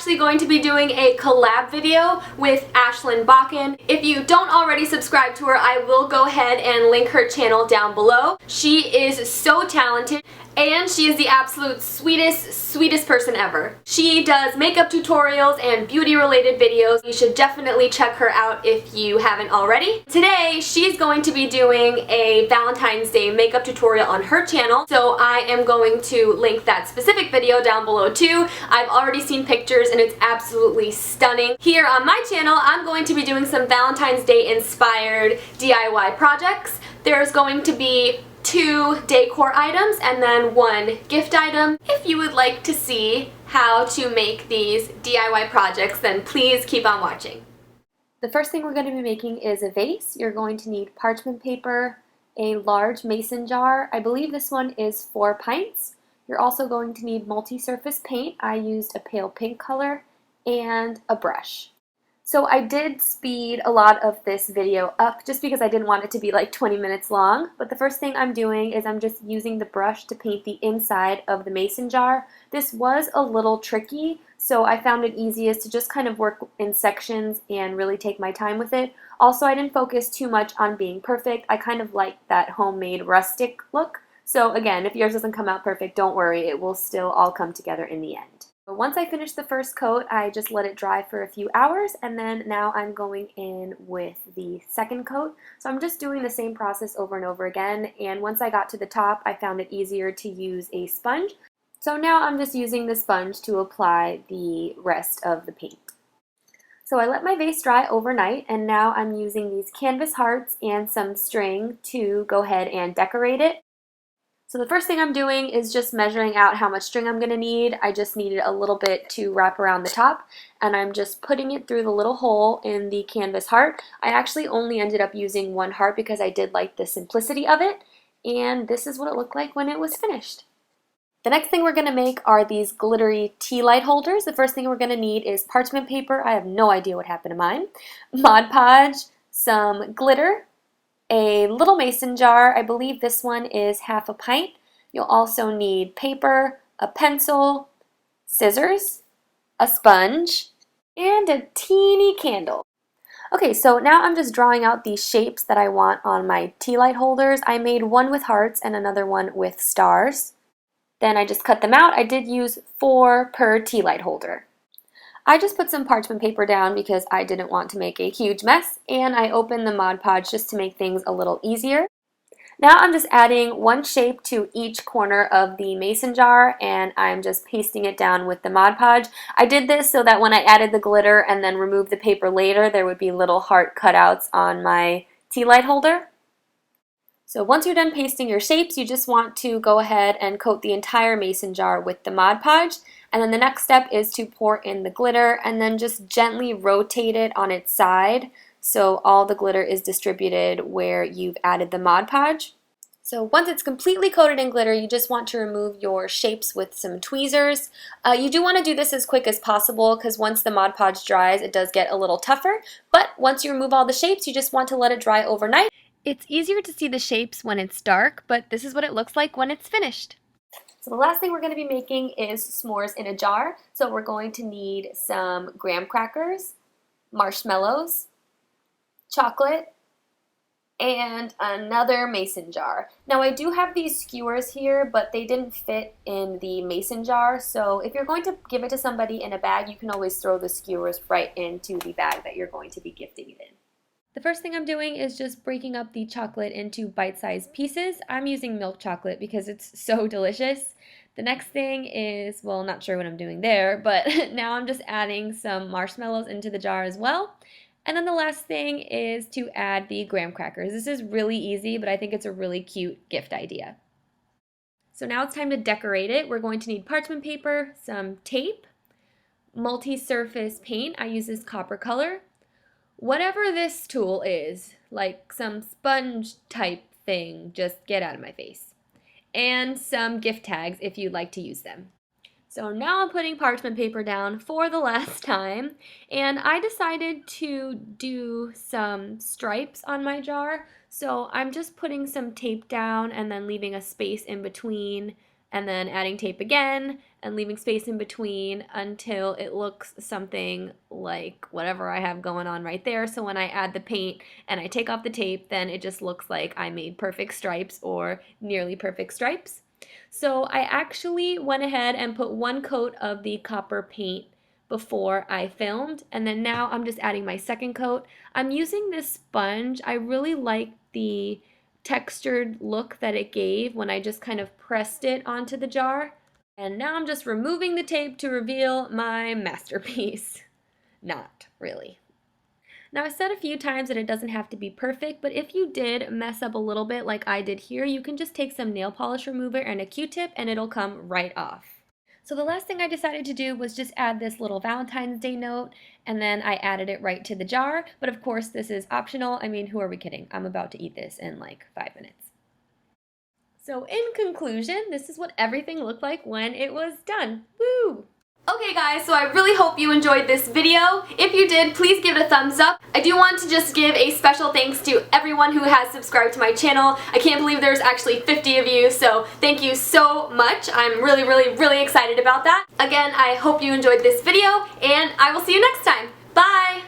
actually going to be doing a collab video with Ashlynn Bakken. If you don't already subscribe to her, I will go ahead and link her channel down below. She is so talented and she is the absolute sweetest person ever. She does makeup tutorials and beauty related videos. You should definitely check her out if you haven't already. Today, she's going to be doing a Valentine's Day makeup tutorial on her channel, so I am going to link that specific video down below too. I've already seen pictures and it's absolutely stunning. Here on my channel, I'm going to be doing some Valentine's Day inspired DIY projects. There's going to be 2 decor items and then 1 gift item. If you would like to see how to make these DIY projects, then please keep on watching. The first thing we're going to be making is a vase. You're going to need parchment paper, a large mason jar. I believe this one is 4 pints. You're also going to need multi-surface paint. I used a pale pink color and a brush. So I did speed a lot of this video up just because I didn't want it to be like 20 minutes long. But the first thing I'm doing is I'm just using the brush to paint the inside of the mason jar. This was a little tricky, so I found it easiest to just kind of work in sections and really take my time with it. Also, I didn't focus too much on being perfect. I kind of like that homemade rustic look. So again, if yours doesn't come out perfect, don't worry, it will still all come together in the end. Once I finish the first coat, I just let it dry for a few hours, and then now I'm going in with the second coat. So I'm just doing the same process over and over again, and once I got to the top, I found it easier to use a sponge. So now I'm just using the sponge to apply the rest of the paint. So I let my vase dry overnight, and now I'm using these canvas hearts and some string to go ahead and decorate it. So the first thing I'm doing is just measuring out how much string I'm going to need. I just needed a little bit to wrap around the top, and I'm just putting it through the little hole in the canvas heart. I actually only ended up using 1 heart because I did like the simplicity of it, and this is what it looked like when it was finished. The next thing we're going to make are these glittery tea light holders. The first thing we're going to need is parchment paper. I have no idea what happened to mine. Mod Podge, some glitter, a little mason jar. I believe this one is 1/2 pint. You'll also need paper, a pencil, scissors, a sponge, and a teeny candle. Okay, so now I'm just drawing out the shapes that I want on my tea light holders. I made one with hearts and another one with stars. Then I just cut them out. I did use 4 per tea light holder. I just put some parchment paper down because I didn't want to make a huge mess, and I opened the Mod Podge just to make things a little easier. Now I'm just adding 1 shape to each corner of the mason jar, and I'm just pasting it down with the Mod Podge. I did this so that when I added the glitter and then removed the paper later, there would be little heart cutouts on my tea light holder. So once you're done pasting your shapes, you just want to go ahead and coat the entire mason jar with the Mod Podge. And then the next step is to pour in the glitter and then just gently rotate it on its side so all the glitter is distributed where you've added the Mod Podge. So once it's completely coated in glitter, you just want to remove your shapes with some tweezers. You do want to do this as quick as possible because once the Mod Podge dries, it does get a little tougher. But once you remove all the shapes, you just want to let it dry overnight. It's easier to see the shapes when it's dark, but this is what it looks like when it's finished. So the last thing we're going to be making is s'mores in a jar. So we're going to need some graham crackers, marshmallows, chocolate, and another mason jar. Now I do have these skewers here, but they didn't fit in the mason jar. So if you're going to give it to somebody in a bag, you can always throw the skewers right into the bag that you're going to be gifting it in. The first thing I'm doing is just breaking up the chocolate into bite-sized pieces. I'm using milk chocolate because it's so delicious. The next thing is, well, not sure what I'm doing there, but now I'm just adding some marshmallows into the jar as well. And then the last thing is to add the graham crackers. This is really easy, but I think it's a really cute gift idea. So now it's time to decorate it. We're going to need parchment paper, some tape, multi-surface paint. I use this copper color. Whatever this tool is, like some sponge type thing, just get out of my face. And some gift tags if you'd like to use them. So now I'm putting parchment paper down for the last time, and I decided to do some stripes on my jar. So I'm just putting some tape down and then leaving a space in between and then adding tape again and leaving space in between until it looks something like whatever I have going on right there. So when I add the paint and I take off the tape, then it just looks like I made perfect stripes or nearly perfect stripes. So I actually went ahead and put one coat of the copper paint before I filmed, and then now I'm just adding my second coat. I'm using this sponge. I really like the textured look that it gave when I just kind of pressed it onto the jar. And now I'm just removing the tape to reveal my masterpiece. Not really. Now I said a few times that it doesn't have to be perfect, but if you did mess up a little bit like I did here, you can just take some nail polish remover and a Q-tip and it'll come right off. So the last thing I decided to do was just add this little Valentine's Day note, and then I added it right to the jar, but of course this is optional. I mean, who are we kidding? I'm about to eat this in like 5 minutes. So in conclusion, this is what everything looked like when it was done. Woo! Okay guys, so I really hope you enjoyed this video. If you did, please give it a thumbs up. I do want to just give a special thanks to everyone who has subscribed to my channel. I can't believe there's actually 50 of you, so thank you so much. I'm really excited about that. Again, I hope you enjoyed this video, and I will see you next time. Bye!